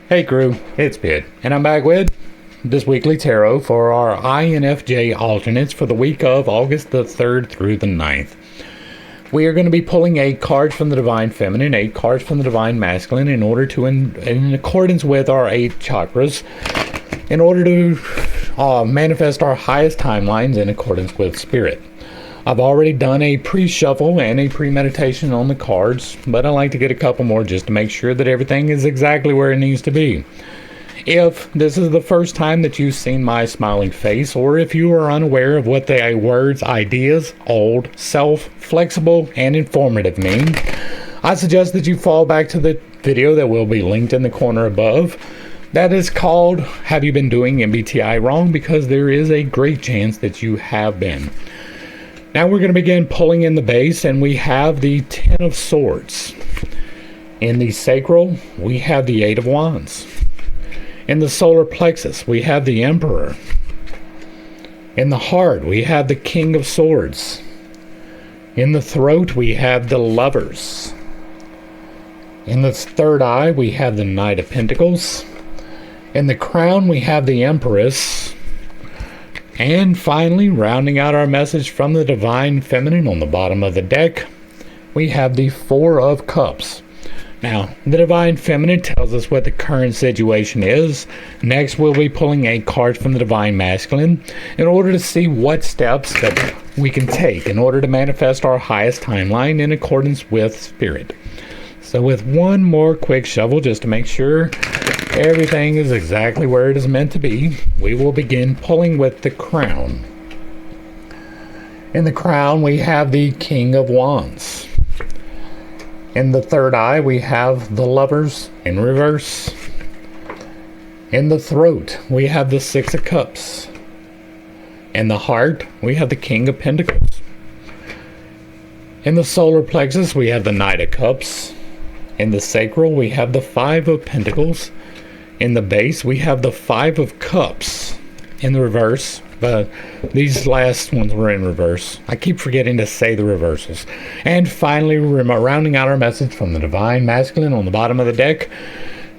Hey crew, it's Pitt, and I'm back with this weekly tarot for our INFJ alternates for the week of August the 3rd through the 9th. We are going to be pulling 8 cards from the Divine Feminine, 8 cards from the Divine Masculine in order to, in accordance with our 8 chakras, in order to manifest our highest timelines in accordance with Spirit. I've already done a pre-shuffle and a pre-meditation on the cards, but I like to get a couple more just to make sure that everything is exactly where it needs to be. If this is the first time that you've seen my smiling face, or if you are unaware of what the words ideas, old, self, flexible, and informative mean, I suggest that you fall back to the video that will be linked in the corner above. That is called Have You Been Doing MBTI Wrong? Because there is a great chance that you have been. Now we're going to begin pulling in the base, and we have the Ten of Swords. In the sacral, we have the Eight of Wands. In the solar plexus, we have the Emperor. In the heart, we have the King of Swords. In the throat, we have the Lovers. In the third eye, we have the Knight of Pentacles. In the crown, we have the Empress. And finally, rounding out our message from the Divine Feminine on the bottom of the deck, we have the Four of Cups. Now, the Divine Feminine tells us what the current situation is. Next, we'll be pulling 8 cards from the Divine Masculine in order to see what steps that we can take in order to manifest our highest timeline in accordance with Spirit. So with one more quick shuffle, just to make sure everything is exactly where it is meant to be, we will begin pulling with the crown. In the crown, we have the King of Wands. In the third eye, we have the Lovers in reverse. In the throat, we have the Six of Cups. In the heart, we have the King of Pentacles. In the solar plexus, we have the Knight of Cups. In the sacral, we have the Five of Pentacles. In the base, we have the Five of Cups in the reverse, but these last ones were in reverse. I keep forgetting to say the reversals. And finally, rounding out our message from the Divine Masculine on the bottom of the deck,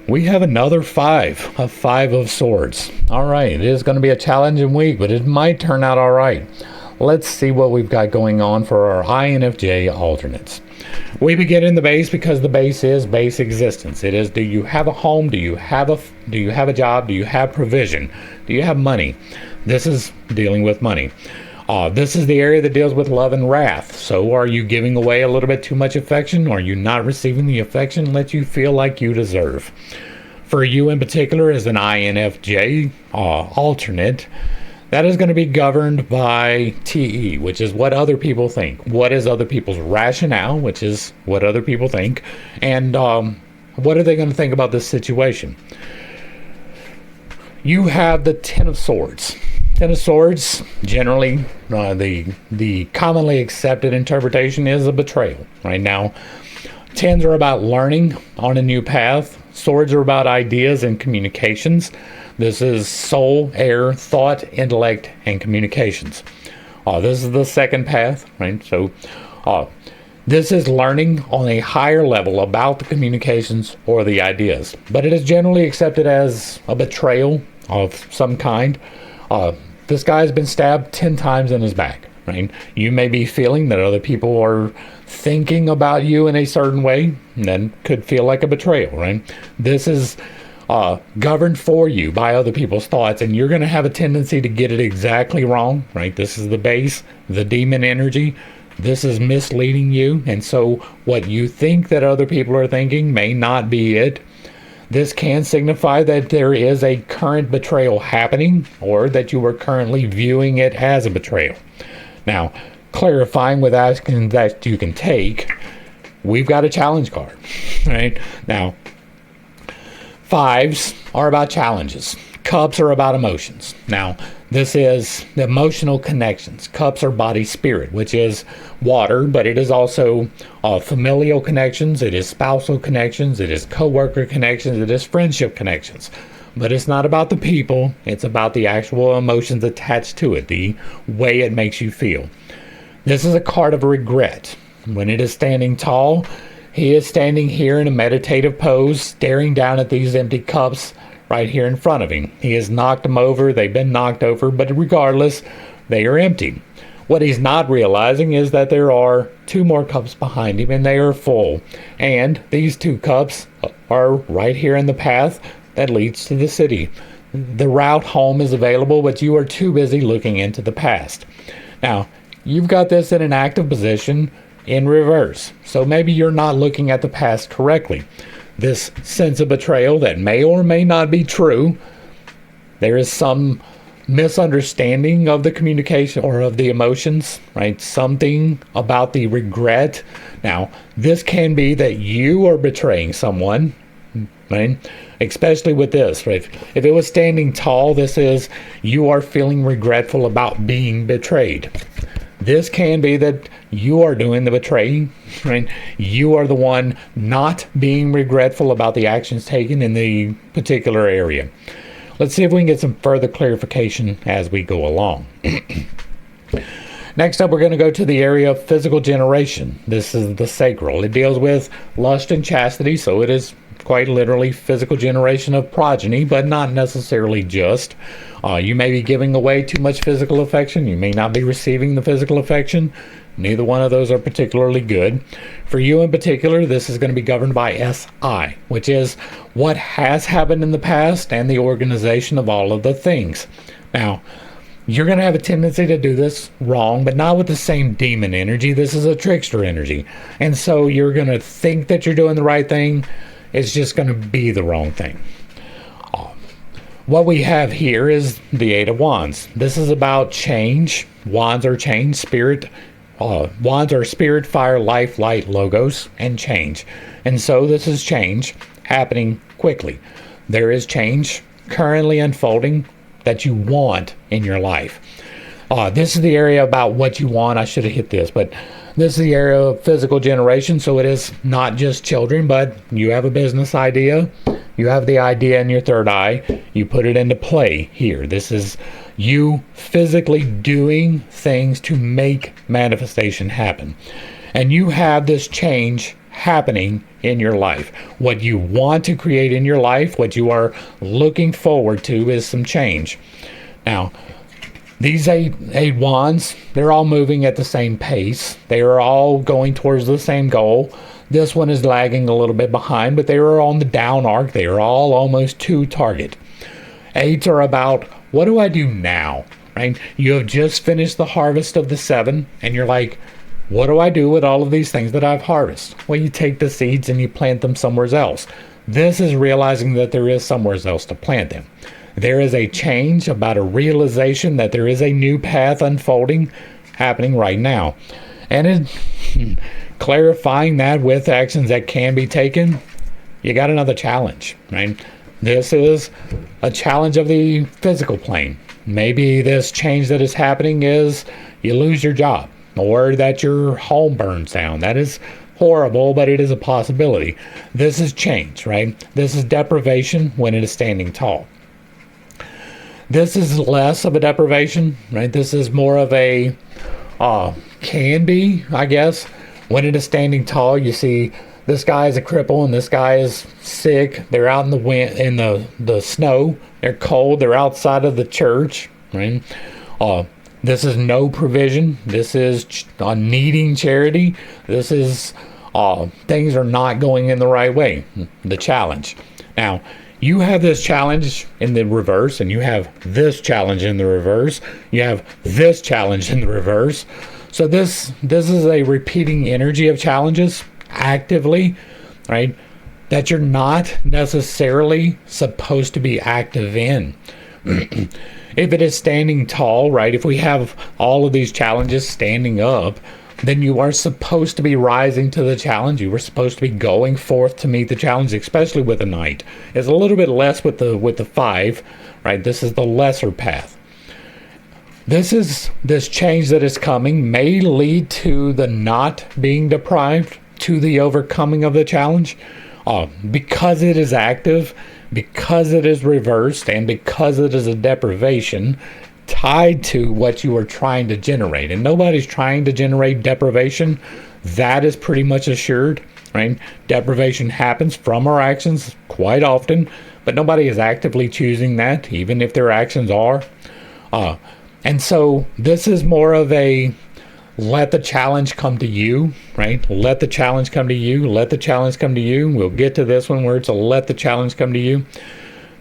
we have another Five of Swords. All right, it is going to be a challenging week, but it might turn out all right. Let's see what we've got going on for our INFJ alternates. We begin in the base because the base is base existence. It is, do you have a home? Do you have a job? Do you have provision? Do you have money? This is dealing with money. This is the area that deals with love and wrath. So are you giving away a little bit too much affection? Are you not receiving the affection that you feel like you deserve? For you in particular, as an INFJ alternate, that is going to be governed by TE, which is what other people think. What is other people's rationale, which is what other people think. And what are they going to think about this situation? You have the Ten of Swords. Ten of Swords, generally, the commonly accepted interpretation is a betrayal. Right now, tens are about learning on a new path. Swords are about ideas and communications. This is soul, air, thought, intellect, and communications. This is the second path, right? So this is learning on a higher level about the communications or the ideas. But it is generally accepted as a betrayal of some kind. This guy's been stabbed 10 times in his back, right? You may be feeling that other people are thinking about you in a certain way, and then could feel like a betrayal, right? This is governed for you by other people's thoughts, and you're going to have a tendency to get it exactly wrong, right? This is the base, the demon energy. This is misleading you, and so what you think that other people are thinking may not be it. This can signify that there is a current betrayal happening, or that you are currently viewing it as a betrayal. Now, clarifying with asking that you can take, we've got a challenge card, right? Now, Fives are about challenges. Cups are about emotions. Now, this is the emotional connections. Cups are body spirit, which is water, but it is also familial connections. It is spousal connections. It is co-worker connections. It is friendship connections. But it's not about the people. It's about the actual emotions attached to it, the way it makes you feel. This is a card of regret. When it is standing tall, He is standing here in a meditative pose, staring down at these empty cups right here in front of him. He has knocked them over. They've been knocked over, but regardless, they are empty. What he's not realizing is that there are 2 more cups behind him and they are full. And these 2 cups are right here in the path that leads to the city. The route home is available, but you are too busy looking into the past. Now, you've got this in an active position in reverse. So maybe you're not looking at the past correctly. This sense of betrayal that may or may not be true. There is some misunderstanding of the communication or of the emotions, right? Something about the regret. Now, this can be that you are betraying someone, right? Especially with this, right? If it was standing tall, this is you are feeling regretful about being betrayed. This can be that you are doing the betraying, right? You are the one not being regretful about the actions taken in the particular area. Let's see if we can get some further clarification as we go along. Next up, we're going to go to the area of physical generation. This is the sacral. It deals with lust and chastity, so it is quite literally physical generation of progeny, but not necessarily just. You may be giving away too much physical affection. You may not be receiving the physical affection. Neither one of those are particularly good. For you in particular, this is going to be governed by SI, which is what has happened in the past and the organization of all of the things. Now, you're going to have a tendency to do this wrong, but not with the same demon energy. This is a trickster energy. And so you're going to think that you're doing the right thing. It's just going to be the wrong thing. What we have here is the 8 of Wands. This is about change. Wands are change, spirit. Wands are spirit, fire, life, light, logos, and change. And so this is change happening quickly. There is change currently unfolding that you want in your life. This is the area about what you want. I should have hit this, but this is the area of physical generation. So it is not just children, but you have a business idea. You have the idea in your third eye. You put it into play here. This is you physically doing things to make manifestation happen. And you have this change happening in your life. What you want to create in your life, what you are looking forward to is some change. Now, these eight wands, they're all moving at the same pace. They are all going towards the same goal. This one is lagging a little bit behind, but they are on the down arc. They are all almost to target. 8s are about, what do I do now? Right? You have just finished the harvest of the 7, and you're like, what do I do with all of these things that I've harvested? Well, you take the seeds and you plant them somewhere else. This is realizing that there is somewhere else to plant them. There is a change, about a realization that there is a new path unfolding happening right now. And clarifying that with actions that can be taken, you got another challenge, right? This is a challenge of the physical plane. Maybe this change that is happening is you lose your job or that your home burns down. That is horrible, but it is a possibility. This is change, right? This is deprivation when it is standing tall. This is less of a deprivation, right? This is more of a, can be, I guess. When it is standing tall, you see this guy is a cripple and this guy is sick. They're out in the wind, in the snow. They're cold. They're outside of the church, right? This is no provision. This is needing charity. This is things are not going in the right way. The challenge. Now, you have this challenge in the reverse, and you have this challenge in the reverse. You have this challenge in the reverse. So this is a repeating energy of challenges actively, right? That you're not necessarily supposed to be active in. If it is standing tall, right? If we have all of these challenges standing up, then you are supposed to be rising to the challenge. You were supposed to be going forth to meet the challenge, especially with a knight. It's a little bit less with the 5, right? This is the lesser path. This change that is coming may lead to the not being deprived, to the overcoming of the challenge, because it is active, because it is reversed, and because it is a deprivation tied to what you are trying to generate. And nobody's trying to generate deprivation. That is pretty much assured. right? Deprivation happens from our actions quite often, but nobody is actively choosing that, even if their actions are. And so this is more of a let the challenge come to you, right? Let the challenge come to you. Let the challenge come to you. We'll get to this one where it's a let the challenge come to you.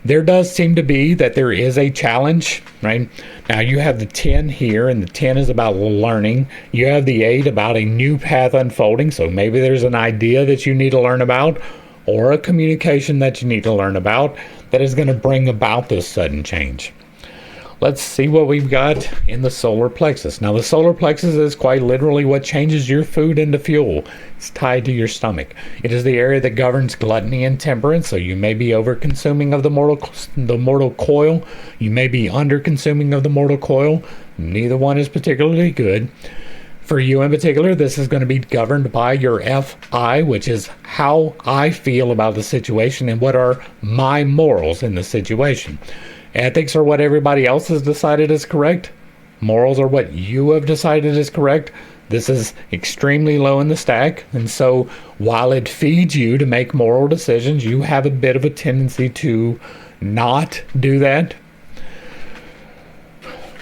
There does seem to be that there is a challenge, right? Now you have the 10 here, and the 10 is about learning. You have the 8 about a new path unfolding. So maybe there's an idea that you need to learn about, or a communication that you need to learn about that is going to bring about this sudden change. Let's see what we've got in the solar plexus. Now, the solar plexus is quite literally what changes your food into fuel. It's tied to your stomach. It is the area that governs gluttony and temperance, so you may be over-consuming of the mortal coil. You may be under-consuming of the mortal coil. Neither one is particularly good. For you in particular, this is going to be governed by your FI, which is how I feel about the situation and what are my morals in the situation. Ethics are what everybody else has decided is correct. Morals are what you have decided is correct. This is extremely low in the stack, and so while it feeds you to make moral decisions, you have a bit of a tendency to not do that.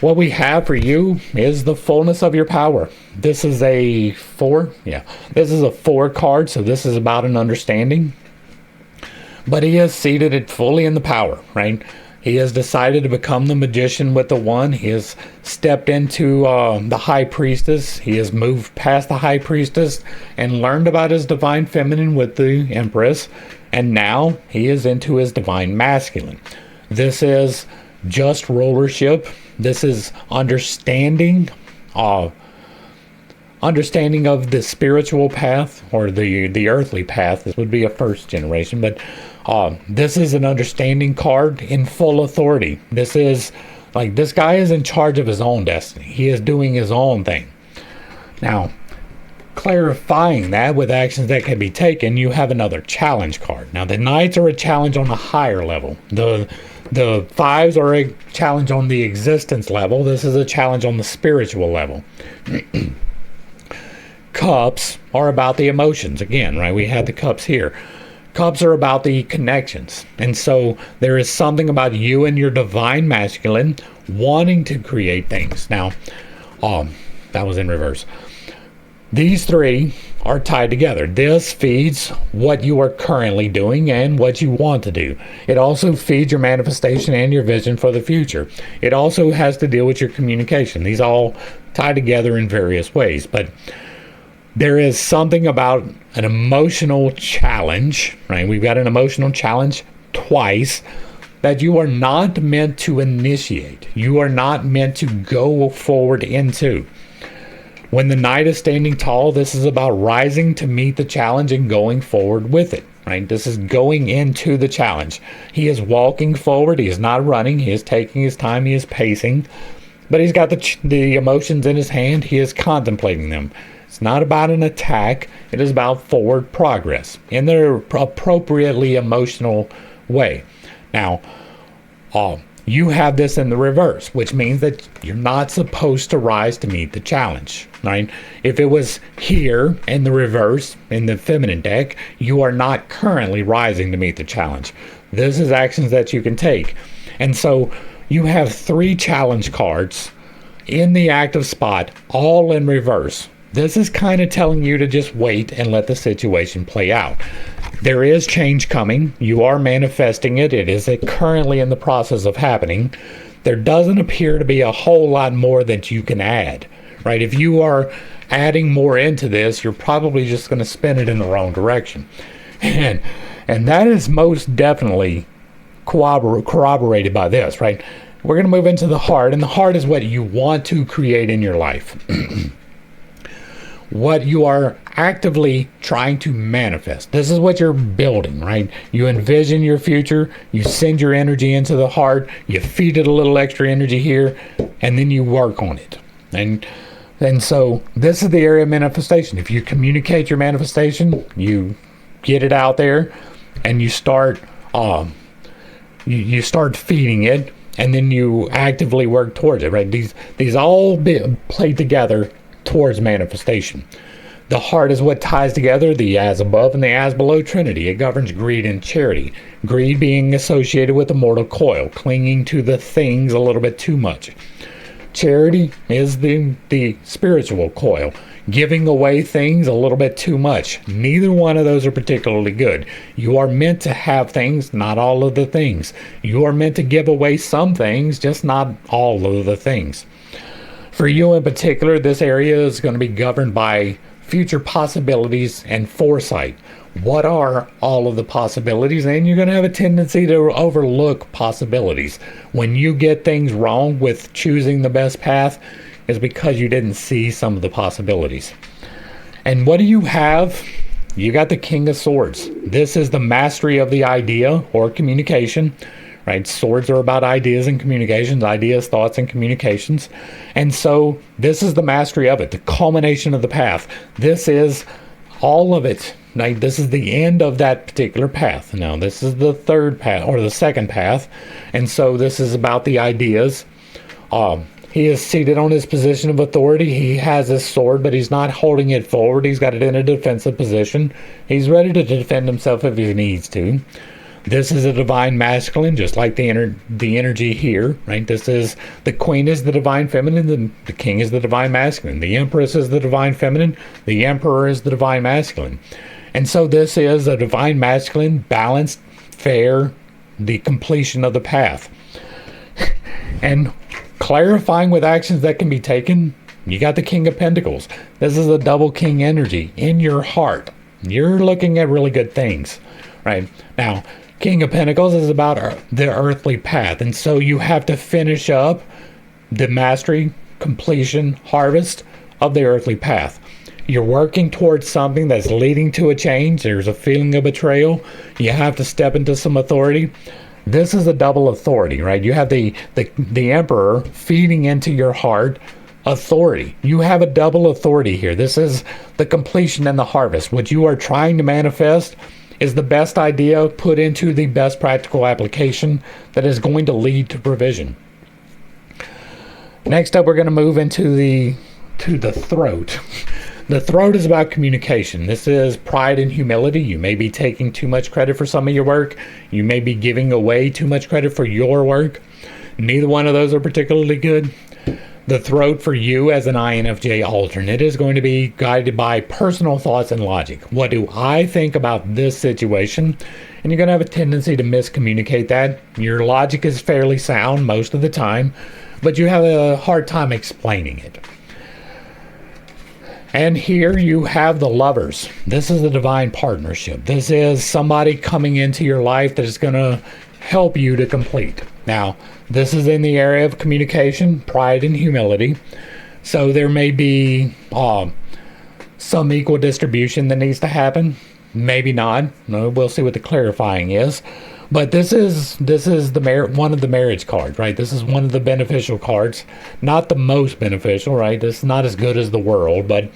What we have for you is the fullness of your power. This is a 4. Yeah, this is a 4 card, so this is about an understanding. But he has seated it fully in the power, right? He has decided to become the magician with the 1. He has stepped into the high priestess. He has moved past the high priestess and learned about his divine feminine with the empress. And now he is into his divine masculine. This is just rulership. This is understanding of the spiritual path, or the earthly path. This would be a first generation, but this is an understanding card in full authority. This is like, this guy is in charge of his own destiny. He is doing his own thing. Now, clarifying that with actions that can be taken, you have another challenge card. Now, the Knights are a challenge on a higher level. The 5s are a challenge on the existence level. This is a challenge on the spiritual level. Cups are about the emotions. Again, right? We have the cups here. Cups are about the connections. And so there is something about you and your divine masculine wanting to create things. Now, that was in reverse. These 3 are tied together. This feeds what you are currently doing and what you want to do. It also feeds your manifestation and your vision for the future. It also has to deal with your communication. These all tie together in various ways, but there is something about an emotional challenge, right? We've got an emotional challenge twice that you are not meant to initiate. You are not meant to go forward into. When the Knight is standing tall, this is about rising to meet the challenge and going forward with it, right? This is going into the challenge. He is walking forward. He is not running. He is taking his time. He is pacing, but he's got the emotions in his hand. He is contemplating them. It's not about an attack. It is about forward progress in their appropriately emotional way. Now, you have this in the reverse, which means that you're not supposed to rise to meet the challenge, right? If it was here in the reverse, in the feminine deck, you are not currently rising to meet the challenge. This is actions that you can take. And so you have 3 challenge cards in the active spot, all in reverse. This is kind of telling you to just wait and let the situation play out. There is change coming. You are manifesting it. It is currently in the process of happening. There doesn't appear to be a whole lot more that you can add, right? If you are adding more into this, you're probably just going to spin it in the wrong direction. And that is most definitely corroborated by this, right? We're going to move into the heart, and the heart is what you want to create in your life. What you are actively trying to manifest. This is what you're building, right? You envision your future, you send your energy into the heart, you feed it a little extra energy here, and then you work on it. And so this is the area of manifestation. If you communicate your manifestation, you get it out there, and you start you start feeding it, and then you actively work towards it, right? These all play together towards manifestation. The heart is what ties together the as above and the as below trinity. It governs greed and charity. Greed being associated with the mortal coil, clinging to the things a little bit too much. Charity is the spiritual coil, giving away things a little bit too much. Neither one of those are particularly good. You are meant to have things, not all of the things. You are meant to give away some things, just not all of the things. For you in particular, this area is going to be governed by future possibilities and foresight. What are all of the possibilities? And you're going to have a tendency to overlook possibilities. When you get things wrong with choosing the best path, is because you didn't see some of the possibilities. And what do you have? You got the King of Swords. This is the mastery of the idea or communication, right? Swords are about ideas and communications, ideas, thoughts, and communications. And so this is the mastery of it, the culmination of the path. This is all of it. Now, this is the end of that particular path. Now, this is the third path or the second path. And so this is about the ideas. He is seated on his position of authority. He has his sword, but he's not holding it forward. He's got it in a defensive position. He's ready to defend himself if he needs to. This is a divine masculine, just like the energy here, right? This is, the queen is the divine feminine, the king is the divine masculine, the empress is the divine feminine, the emperor is the divine masculine. And so this is a divine masculine, balanced, fair, the completion of the path. And clarifying with actions that can be taken, you got the King of Pentacles. This is a double king energy in your heart. You're looking at really good things, right? Now, King of Pentacles is about the earthly path, and so you have to finish up the mastery, completion, harvest of the earthly path. You're working towards something that's leading to a change. There's a feeling of betrayal. You have to step into some authority. This is a double authority, right? You have the emperor feeding into your heart authority. You have a double authority here. This is the completion and the harvest. What you are trying to manifest is the best idea put into the best practical application that is going to lead to provision. Next up, we're going to move into the throat. The throat is about communication. This is pride and humility. You may be taking too much credit for some of your work. You may be giving away too much credit for your work. Neither one of those are particularly good. The throat for you as an INFJ alternate is going to be guided by personal thoughts and logic. What do I think about this situation? And you're going to have a tendency to miscommunicate that. Your logic is fairly sound most of the time, but you have a hard time explaining it. And here you have the Lovers. This is a divine partnership. This is somebody coming into your life that is going to help you to complete. Now, this is in the area of communication, pride, and humility. So there may be some equal distribution that needs to happen. Maybe not. No, we'll see what the clarifying is. But this is one of the marriage cards, right? This is one of the beneficial cards. Not the most beneficial, right? It's not as good as the world, but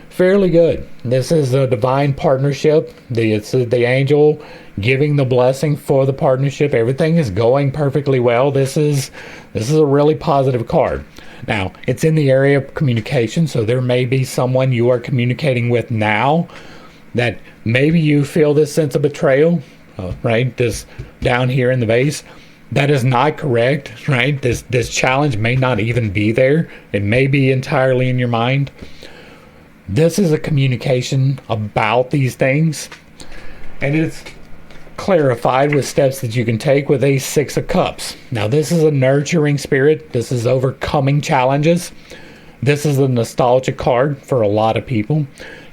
fairly good. This is a divine partnership. It's the angel giving the blessing for the partnership. Everything is going perfectly well. This is a really positive card. Now, it's in the area of communication, so there may be someone you are communicating with now that maybe you feel this sense of betrayal. Right, this down here in the base, that is not correct, right? This challenge may not even be there. It may be entirely in your mind. This is a communication about these things, and it's clarified with steps that you can take with a Six of Cups. Now, this is a nurturing spirit. This is overcoming challenges. This is a nostalgia card for a lot of people.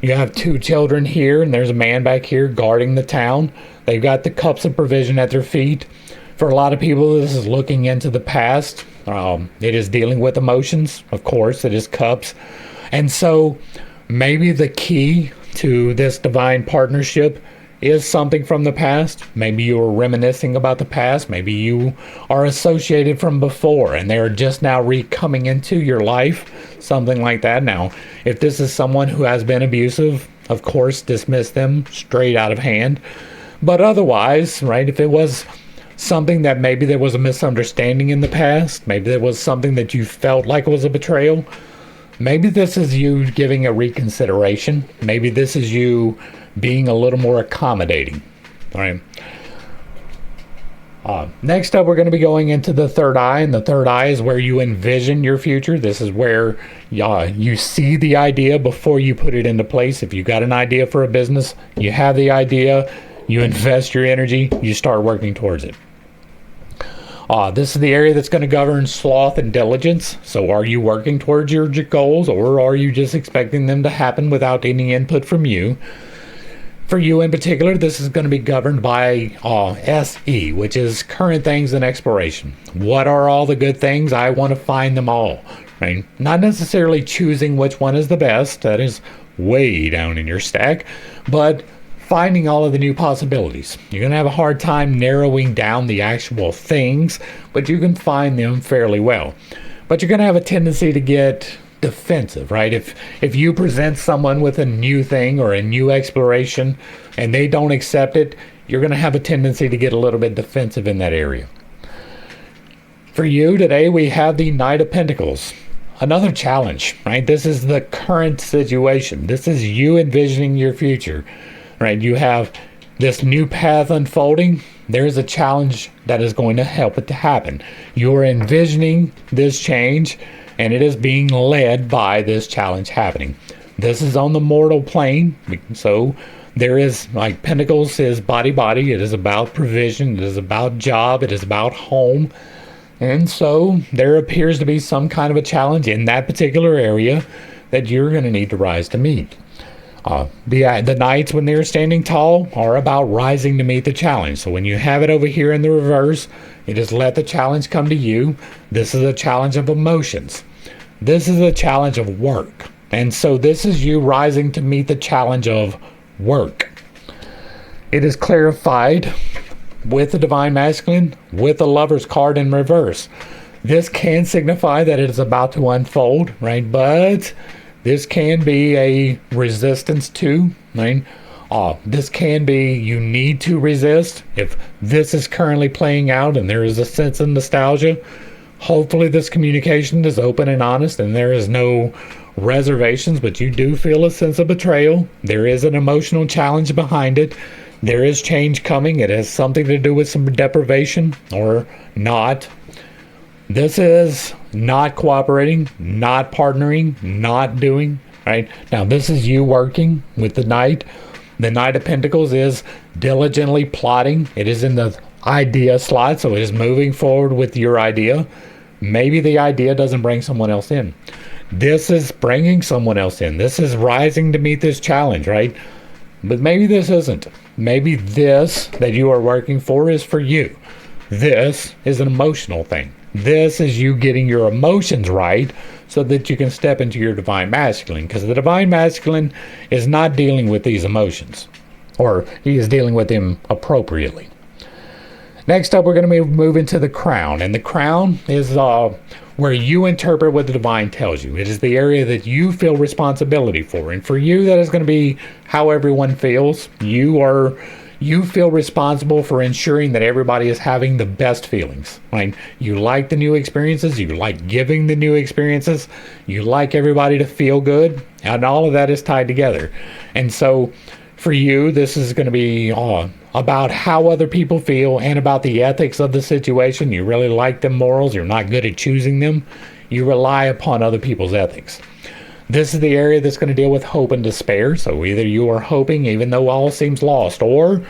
You have two children here, and there's a man back here guarding the town. They've got the cups of provision at their feet. For a lot of people, this is looking into the past. It is dealing with emotions, of course. It is cups. And so maybe the key to this divine partnership is something from the past. Maybe you are reminiscing about the past. Maybe you are associated from before and they're just now coming into your life, something like that. Now, if this is someone who has been abusive, of course, dismiss them straight out of hand. But otherwise, right, if it was something that maybe there was a misunderstanding in the past, maybe there was something that you felt like was a betrayal, Maybe this is you giving a reconsideration. Maybe this is you being a little more accommodating. All right. Next up, we're going to be going into the third eye, and the third eye is where you envision your future. This is where you see the idea before you put it into place. If you got an idea for a business, you have the idea, you invest your energy, you start working towards it. This is the area that's going to govern sloth and diligence. So are you working towards your goals, or are you just expecting them to happen without any input from you? For you in particular, this is going to be governed by SE, which is current things and exploration. What are all the good things? I want to find them all. Right? Not necessarily choosing which one is the best. That is way down in your stack. But finding all of the new possibilities. You're going to have a hard time narrowing down the actual things, but you can find them fairly well. But you're going to have a tendency to get defensive, right? If you present someone with a new thing or a new exploration and they don't accept it, you're going to have a tendency to get a little bit defensive in that area. For you today, we have the Knight of Pentacles. Another challenge, right? This is the current situation. This is you envisioning your future, right? You have this new path unfolding. There's a challenge that is going to help it to happen. You're envisioning this change, and it is being led by this challenge happening. This is on the mortal plane, so there is, like, Pentacles is body. It is about provision, it is about job, it is about home. And so there appears to be some kind of a challenge in that particular area that you're going to need to rise to meet. The Knights, when they're standing tall, are about rising to meet the challenge. So when you have it over here in the reverse, you just let the challenge come to you. This is a challenge of emotions. This is a challenge of work. And so this is you rising to meet the challenge of work. It is clarified with the Divine Masculine, with the Lover's card in reverse. This can signify that it is about to unfold, right? But this can be a resistance too, right? This can be you need to resist. If this is currently playing out and there is a sense of nostalgia, hopefully this communication is open and honest and there is no reservations, but you do feel a sense of betrayal. There is an emotional challenge behind it. There is change coming. It has something to do with some deprivation or not. This is not cooperating, not partnering, not doing, right? Now, this is you working with the Knight. The Knight of Pentacles is diligently plotting. It is in the idea slot, so it is moving forward with your idea. Maybe the idea doesn't bring someone else in. This is bringing someone else in. This is rising to meet this challenge, right? But maybe this isn't. Maybe this that you are working for is for you. This is an emotional thing. This is you getting your emotions right so that you can step into your Divine Masculine, because the Divine Masculine is not dealing with these emotions, or he is dealing with them appropriately. Next up, we're going to move into the Crown, and the Crown is where you interpret what the Divine tells you. It is the area that you feel responsibility for, and for you, that is going to be how everyone feels. You feel responsible for ensuring that everybody is having the best feelings. Right? You like the new experiences. You like giving the new experiences. You like everybody to feel good. And all of that is tied together. And so for you, this is going to be about how other people feel and about the ethics of the situation. You really like them morals. You're not good at choosing them. You rely upon other people's ethics. This is the area that's going to deal with hope and despair. So either you are hoping even though all seems lost, or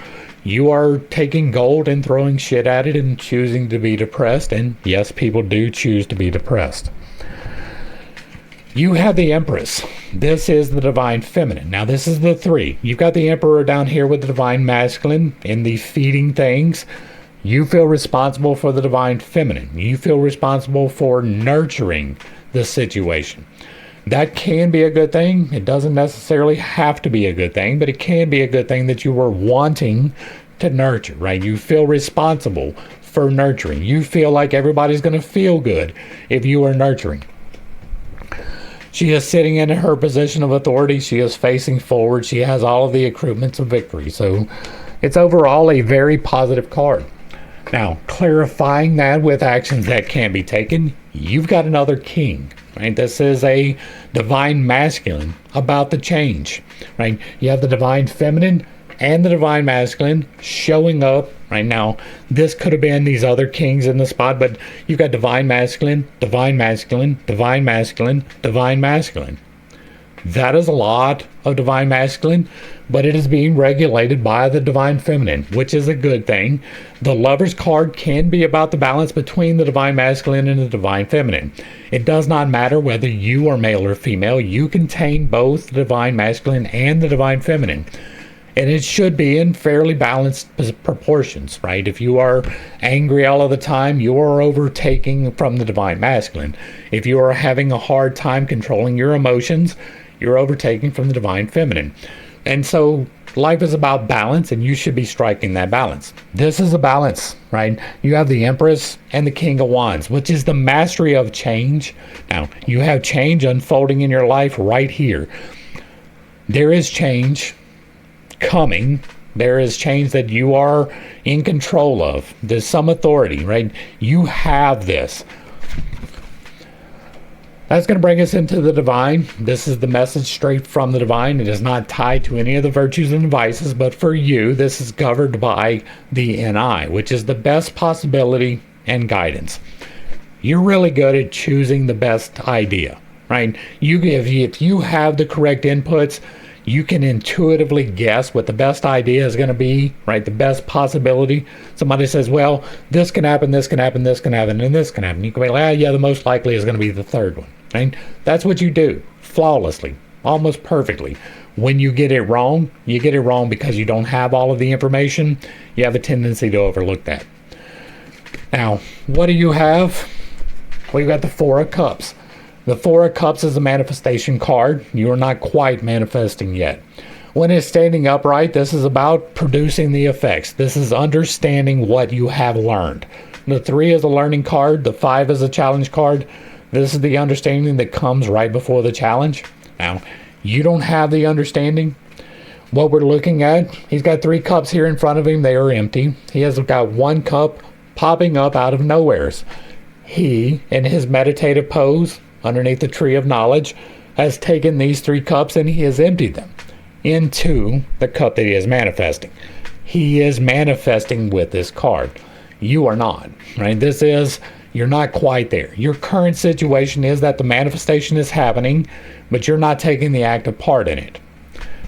you are taking gold and throwing shit at it and choosing to be depressed. And yes, people do choose to be depressed. You have the Empress. This is the Divine Feminine. Now this is the 3. You've got the Emperor down here with the Divine Masculine in the feeding things. You feel responsible for the Divine Feminine. You feel responsible for nurturing the situation. That can be a good thing. It doesn't necessarily have to be a good thing, but it can be a good thing that you were wanting to nurture, right? You feel responsible for nurturing. You feel like everybody's going to feel good if you are nurturing. She is sitting in her position of authority. She is facing forward. She has all of the accoutrements of victory. So it's overall a very positive card. Now, clarifying that with actions that can be taken, you've got another king. right? This is a divine masculine about the change, right? You have the divine feminine and the divine masculine showing up right now. This could have been these other kings in the spot, but you've got divine masculine, divine masculine, divine masculine, divine masculine. That is a lot of divine masculine, but it is being regulated by the divine feminine, which is a good thing. The Lover's card can be about the balance between the divine masculine and the divine feminine. It does not matter whether you are male or female. You contain both the divine masculine and the divine feminine. And it should be in fairly balanced proportions, right? If you are angry all of the time, you are overtaking from the divine masculine. If you are having a hard time controlling your emotions, you're overtaking from the divine feminine. And so life is about balance, and you should be striking that balance. This is a balance, right? You have the Empress and the King of Wands, which is the mastery of change. Now, you have change unfolding in your life right here. There is change coming. There is change that you are in control of. There's some authority, right? You have this. That's going to bring us into the divine. This is the message straight from the divine. It is not tied to any of the virtues and vices, but for you, this is governed by the NI, which is the best possibility and guidance. You're really good at choosing the best idea, right? If you have the correct inputs, you can intuitively guess what the best idea is going to be, right? The best possibility. Somebody says, well, this can happen, this can happen, this can happen, and this can happen. You can be like, yeah, the most likely is going to be the third one, right? That's what you do flawlessly, almost perfectly. When you get it wrong, you get it wrong because you don't have all of the information. You have a tendency to overlook that. Now, what do you have? Well, you got the Four of Cups. The Four of Cups is a manifestation card. You are not quite manifesting yet. When it's standing upright, this is about producing the effects. This is understanding what you have learned. The 3 is a learning card. The 5 is a challenge card. This is the understanding that comes right before the challenge. Now, you don't have the understanding. What we're looking at, he's got 3 cups here in front of him. They are empty. He has got 1 cup popping up out of nowheres. He, in his meditative pose, underneath the tree of knowledge, has taken these 3 cups and he has emptied them into the cup that he is manifesting. He is manifesting with this card. You are not, right? You're not quite there. Your current situation is that the manifestation is happening, but you're not taking the active part in it.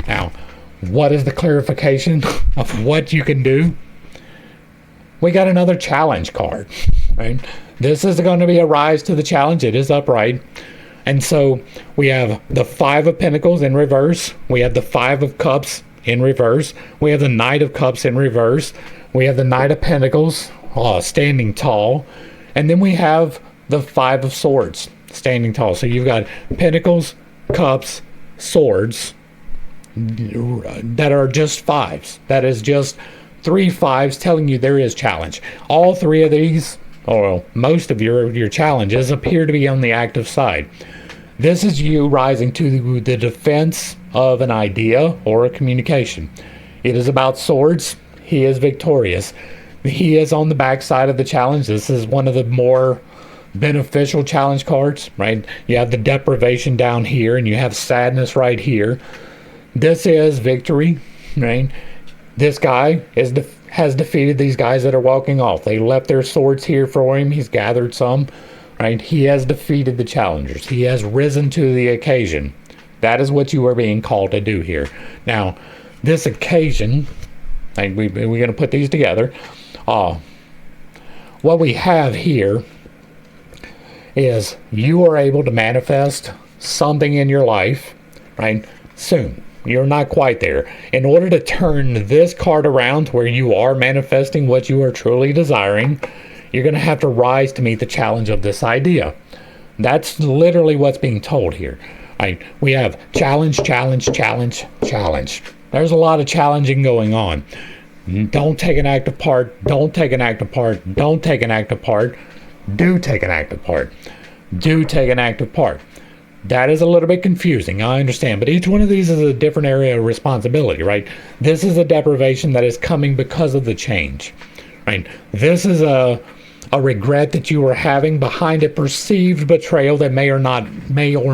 Now, what is the clarification of what you can do? We got another challenge card, right? This is going to be a rise to the challenge. It is upright. And so we have the 5 of Pentacles in reverse. We have the 5 of Cups in reverse. We have the Knight of Cups in reverse. We have the Knight of Pentacles standing tall. And then we have the 5 of Swords standing tall. So you've got Pentacles, Cups, Swords that are just 5s. That is just 3 5s telling you there is challenge. All 3 of these, or most of your challenges, appear to be on the active side. This is you rising to the defense of an idea or a communication. It is about swords. He is victorious. He is on the backside of the challenge. This is one of the more beneficial challenge cards, right? You have the deprivation down here and you have sadness right here. This is victory, right? This guy has defeated these guys that are walking off. They left their swords here for him. He's gathered some, right? He has defeated the challengers. He has risen to the occasion. That is what you are being called to do here. Now, this occasion, and we're going to put these together. What we have here is you are able to manifest something in your life, right, soon. You're not quite there. In order to turn this card around where you are manifesting what you are truly desiring, you're going to have to rise to meet the challenge of this idea. That's literally what's being told here. Right? We have challenge, challenge, challenge, challenge. There's a lot of challenging going on. Don't take an active part. Don't take an active part. Don't take an active part. Do take an active part. Do take an active part. That is a little bit confusing, I understand, but each one of these is a different area of responsibility, right? This is a deprivation that is coming because of the change, right? This is a a regret that you are having behind a perceived betrayal that may or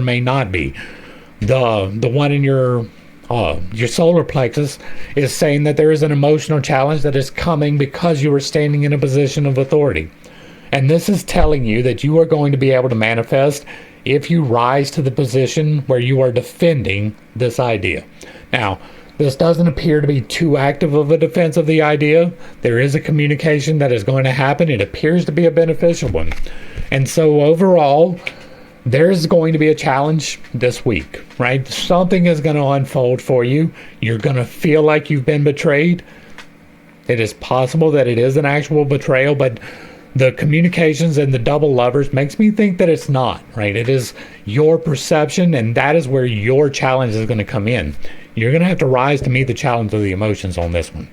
may not be. The one in your solar plexus is saying that there is an emotional challenge that is coming because you are standing in a position of authority. And this is telling you that you are going to be able to manifest if you rise to the position where you are defending this idea. Now, this doesn't appear to be too active of a defense of the idea. There is a communication that is going to happen. It appears to be a beneficial one. And so overall, there's going to be a challenge this week, right? Something is going to unfold for you. You're going to feel like you've been betrayed. It is possible that it is an actual betrayal, but the communications and the double lovers makes me think that it's not, right? It is your perception, and that is where your challenge is going to come in. You're going to have to rise to meet the challenge of the emotions on this one.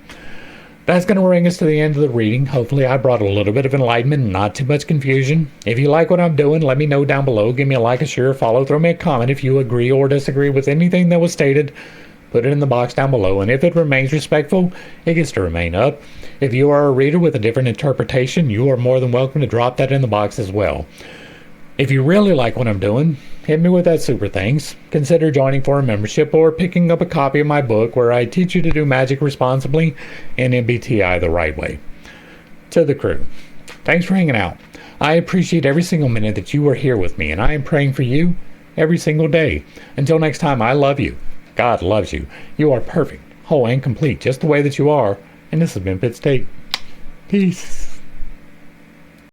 That's going to bring us to the end of the reading. Hopefully I brought a little bit of enlightenment and not too much confusion. If you like what I'm doing, let me know down below. Give me a like, a share, a follow, throw me a comment. If you agree or disagree with anything that was stated, put it in the box down below. And if it remains respectful, it gets to remain up. If you are a reader with a different interpretation, you are more than welcome to drop that in the box as well. If you really like what I'm doing, hit me with that super thanks. Consider joining for a membership or picking up a copy of my book where I teach you to do magic responsibly and MBTI the right way. To the crew, thanks for hanging out. I appreciate every single minute that you are here with me, and I am praying for you every single day. Until next time, I love you. God loves you. You are perfect, whole, and complete just the way that you are. And this has been Pitt State. Peace.